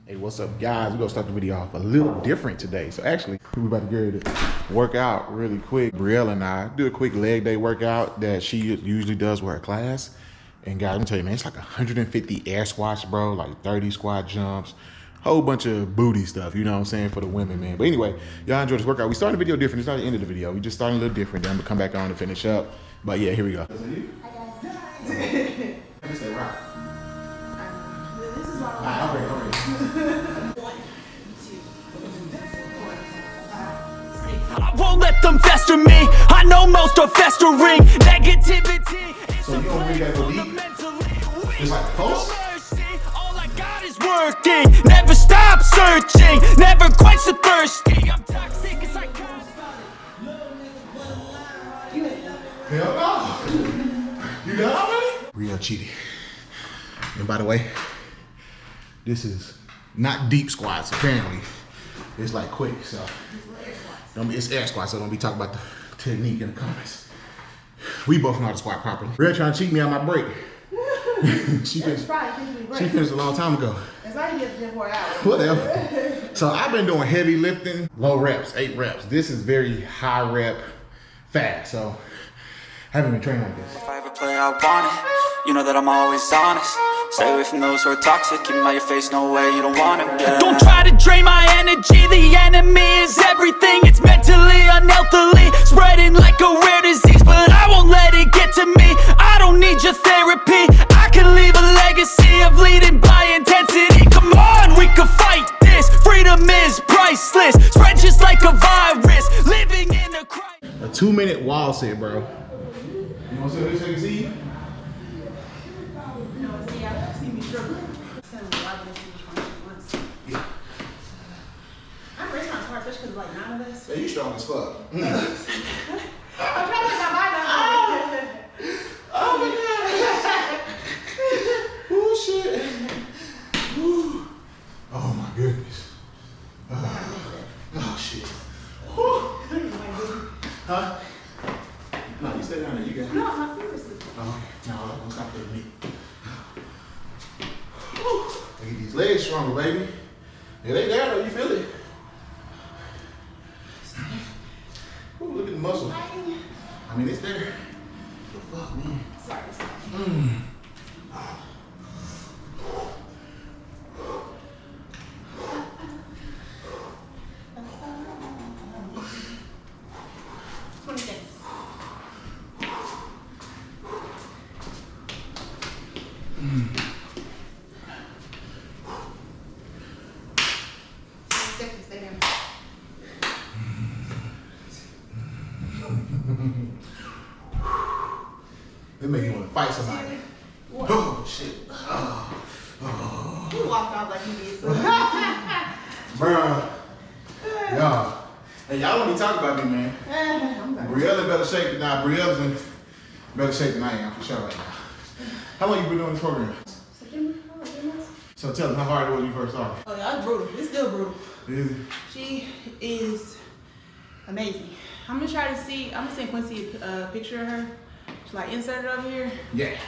Hey, what's up, guys? We're gonna start the video off a little different today. So actually, we're about to get ready to work out really quick. Brielle and I do a quick leg day workout that she usually does with her class. And guys, let me tell you, man, it's like 150 air squats, bro, like 30 squat jumps, whole bunch of booty stuff, you know what I'm saying, for the women, man. But anyway, y'all enjoy this workout. We started the video different. It's not the end of the video. We just started a little different. Then I'm gonna come back on to finish up. But yeah, here we go. I just say rock. This is what I won't let them fester me. I know most are festering negativity. So you don't really gotta go deep. Just like pulse. All I got is working. Never stop searching. Never quite so thirsty. I'm toxic as I come. Hell no. You done already? Real cheating. And by the way, this is not deep squats, apparently. It's like quick, so. It's air squats, so don't be talking about the technique in the comments. We both know how to squat properly. Real trying to cheat me on my break. she finished a long time ago. That's why you get to 4 hours. Whatever. So I've been doing heavy lifting, low reps, 8 reps. This is very high rep, fast. So I haven't been training like this. If I ever play, I want it. You know that I'm always honest. Stay away from those who are toxic. Keep them out your face, no way, you don't want it. Yeah. Don't try to drain my energy. The enemy is everything. It's mentally, unhealthily, spreading like a rare disease. But I won't let it get to me. I don't need your therapy. I can leave a legacy of leading by intensity. Come on, we can fight this. Freedom is priceless. Spread just like a virus. Living in a crisis. A 2-minute wall sit, bro. You want to see this so you can see you? See me struggle. It's kind of a lot of this Yeah. I'm raising my car, especially because like 9 of us. Yeah, you strong as fuck. I'm trying to get my mind on. Oh my god. Oh shit. Ooh. Oh my goodness. Oh shit. Huh? No, you stay down there. You got it. No, my fingers slip. Oh, okay. No, don't stop hitting me. Look at these legs stronger, baby. Yeah, they there though. You feel it? Ooh, look at the muscle. I mean, it's there. The fuck, man. Sorry. They make you want to fight somebody. What? Oh, shit. Oh. You walked off like you did. So. Bruh. Y'all. Hey, y'all don't be talking about me, man. Brielle in better shape than I. Brielle's in better shape than I am, for sure, right now. How long you been doing this program? So tell them how hard it was when you first started. Oh, yeah, it's brutal. It's still brutal. Is it? She is amazing. I'm gonna try to see. I'm gonna send Quincy a picture of her. She's like inserted over here. Yeah.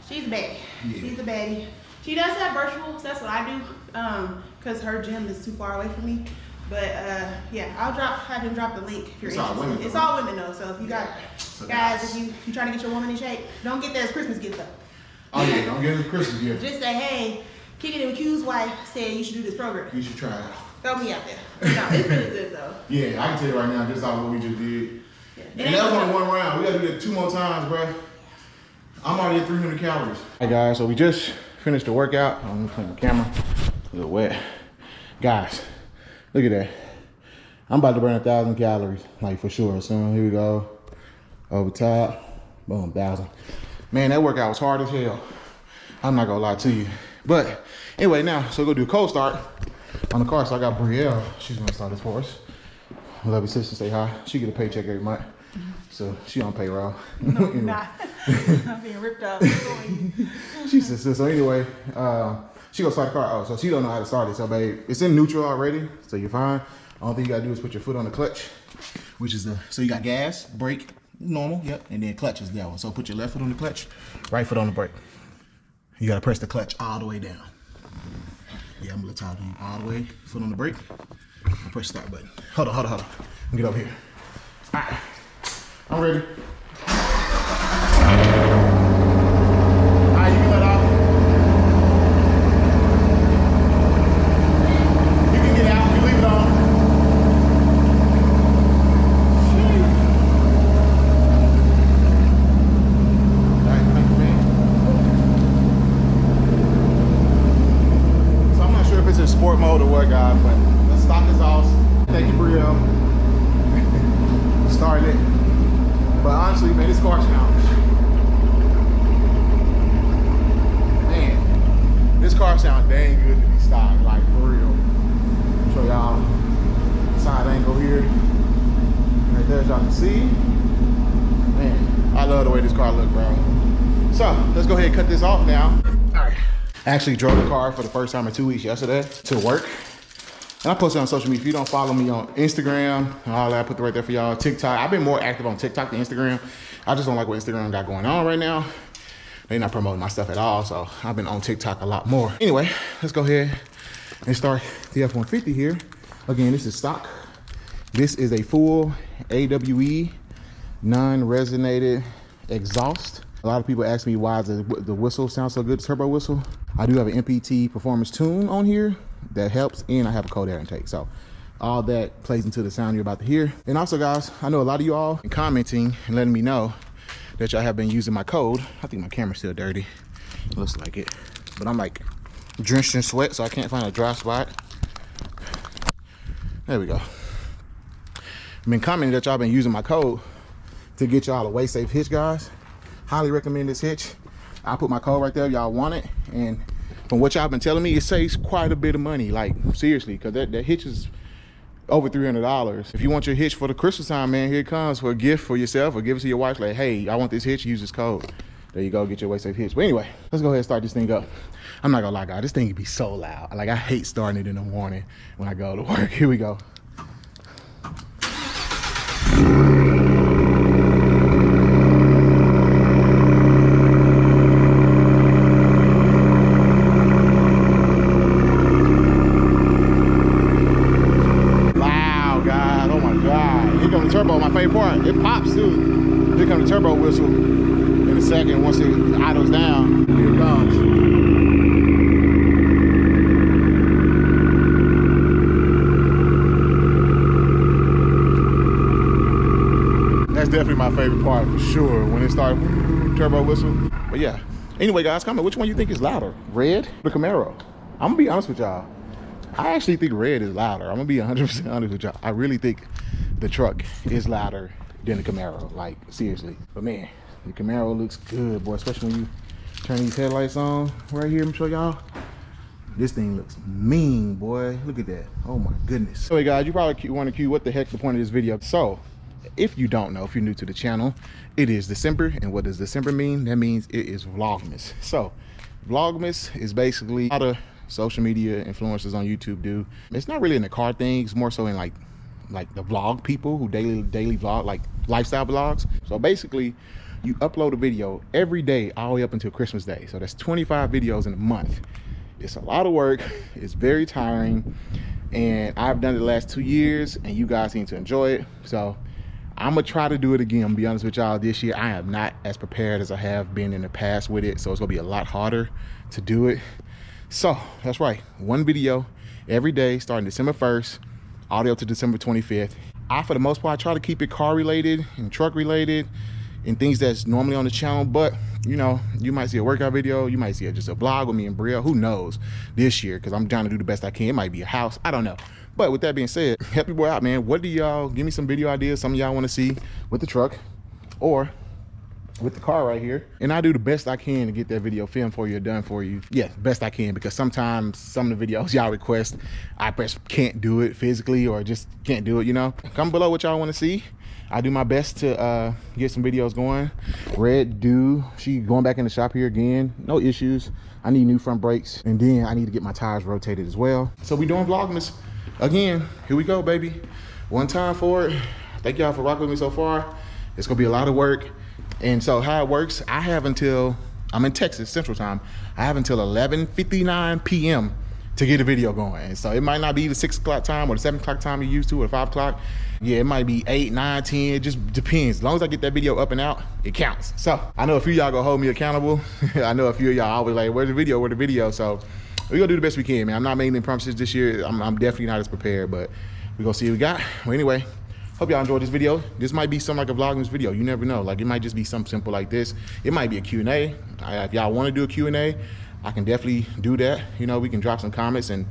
She's a baddie. Yeah. She's a baddie. She does have virtuals. That's what I do. Cause her gym is too far away from me. But yeah, have him drop the link if you're interested. Women, it's all women though. So if you got guys, if you trying to get your woman in shape, don't get that as Christmas gift though. Oh yeah, don't get it as Christmas gift. Just say, hey, KickinitwithQ's wife said you should do this program. You should try it out. Throw me out there. No, it's really good though. Yeah, I can tell you right now, just off what we just did. Yeah. And that was only 1 round. We gotta do that 2 more times, bro. I'm already at 300 calories. Hey guys, so we just finished the workout. I'm gonna clean the camera. A little wet. Guys, look at that. I'm about to burn 1,000 calories, like for sure. So here we go. Over top. Boom, 1,000. Man, that workout was hard as hell. I'm not gonna lie to you. But anyway, now, so we're gonna do a cold start on the car. So I got Brielle. She's gonna start this for us. I love your sister, say hi. She get a paycheck every month. So she on payroll. No, I'm not. I'm being ripped up. She says, so anyway, she gonna start the car. Oh, so she don't know how to start it. So babe, it's in neutral already, so you're fine. All thing you gotta do is put your foot on the clutch, which is so you got gas, brake, normal, yep, and then clutch is that one. So put your left foot on the clutch, right foot on the brake. You gotta press the clutch all the way down. Yeah, I'm a little tired of you. All the way, foot on the brake. I'll push the start button. Hold on. Let me get over here. All right, I'm ready. All right, you can let off. You can get out, you leave it on. All right, thank you, man. So I'm not sure if it's in sport mode or what, guys, but the stock is off. Thank you, Brielle. Started it. But honestly, man, this car sounds. Man, this car sounds dang good to be stocked, like for real. Show y'all side angle here. Right there, as y'all can see. Man, I love the way this car looks, bro. So let's go ahead and cut this off now. All right. I actually drove the car for the first time in 2 weeks yesterday to work. And I posted on social media. If you don't follow me on Instagram and all that, I put it right there for y'all. TikTok. I've been more active on TikTok than Instagram. I just don't like what Instagram got going on right now. They're not promoting my stuff at all, so I've been on TikTok a lot more. Anyway, let's go ahead and start the F-150 here. Again, this is stock. This is a full AWE non-resonated exhaust. A lot of people ask me why the whistle sounds so good, turbo whistle. I do have an MPT performance tune on here that helps, and I have a cold air intake. So all that plays into the sound you're about to hear. And also, guys, I know a lot of you all commenting and letting me know that y'all have been using my code. I think my camera's still dirty. It looks like it. But I'm like drenched in sweat, so I can't find a dry spot. There we go. I've been commenting that y'all been using my code to get y'all a way safe hitch, guys. Highly recommend this hitch. I'll put my code right there if y'all want it. And from what y'all been telling me, it saves quite a bit of money, like seriously, because that hitch is over $300. If you want your hitch for the Christmas time, man, here it comes for a gift for yourself or give it to your wife. Like, hey, I want this hitch, use this code. There you go, get your way safe hitch. But anyway, let's go ahead and start this thing up. I'm not gonna lie, guys, this thing can be so loud. Like, I hate starting it in the morning when I go to work. Here we go. Turbo, my favorite part. It pops too. Here comes the turbo whistle in a second. Once it idles down, here it comes. That's definitely my favorite part for sure. When it starts turbo whistle. But yeah. Anyway, guys, comment. Which one you think is louder? Red or the Camaro? I'm gonna be honest with y'all. I actually think red is louder. I'm gonna be 100% honest with y'all. I really think the truck is louder than the Camaro, like seriously. But man, the Camaro looks good, boy, especially when you turn these headlights on right here. I'm show y'all. This thing looks mean, boy. Look at that. Oh my goodness. So hey guys, you probably want to what the heck the point of this video. So if you don't know, if you're new to the channel, it is December. And what does December mean? That means it is Vlogmas. So Vlogmas is basically how the social media influencers on YouTube do. It's not really in the car thing. It's more so in like the vlog people who daily vlog, like lifestyle vlogs. So basically you upload a video every day all the way up until Christmas Day. So that's 25 videos in a month. It's a lot of work. It's very tiring. And I've done it the last 2 years and you guys seem to enjoy it. So I'm gonna try to do it again. I'll be honest with y'all, this year I am not as prepared as I have been in the past with it. So it's gonna be a lot harder to do it. So that's right, one video every day starting December 1st. All the way up to December 25th. I, for the most part, try to keep it car related and truck related and things that's normally on the channel. But, you know, you might see a workout video. You might see just a vlog with me and Brielle. Who knows this year? Because I'm trying to do the best I can. It might be a house. I don't know. But with that being said, help your boy out, man. What do y'all, give me some video ideas. Some of y'all want to see with the truck or with the car right here, and I do the best I can to get that video filmed for you, done for you. Yeah, best I can, because sometimes some of the videos y'all request, I just can't do it physically or just can't do it, you know. Comment below what y'all want to see. I do my best to get some videos going. Red do, she going back in the shop here again, no issues. I need new front brakes, and then I need to get my tires rotated as well. So we doing Vlogmas again. Here we go, baby. One time for it. Thank y'all for rocking with me so far. It's gonna be a lot of work. And so how it works, I'm in Texas Central Time. I have until 11:59 p.m. to get a video going. And so it might not be the 6 o'clock time or the 7 o'clock time you're used to or 5 o'clock. Yeah, it might be 8, 9, 10, it just depends. As long as I get that video up and out, it counts. So I know a few of y'all gonna hold me accountable. I know a few of y'all always like, where's the video, where's the video? So we're gonna do the best we can, man. I'm not making any promises this year. I'm definitely not as prepared, but we're gonna see what we got. Well, anyway, hope y'all enjoyed this video. This might be something like a Vlogmas video. You never know. Like, it might just be something simple like this. It might be a Q&A. If y'all wanna do a Q&A, I can definitely do that. You know, we can drop some comments and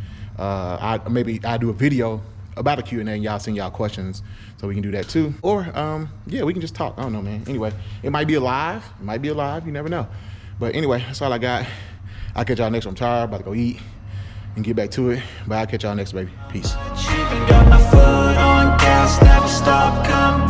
maybe I'll do a video about a Q&A and y'all send y'all questions, so we can do that too. Or yeah, we can just talk. I don't know, man. Anyway, it might be a live. It might be a live. You never know. But anyway, that's all I got. I'll catch y'all next one. I'm tired. About to go eat and get back to it. But I'll catch y'all next, baby. Peace. Got my foot on gas, never stop, come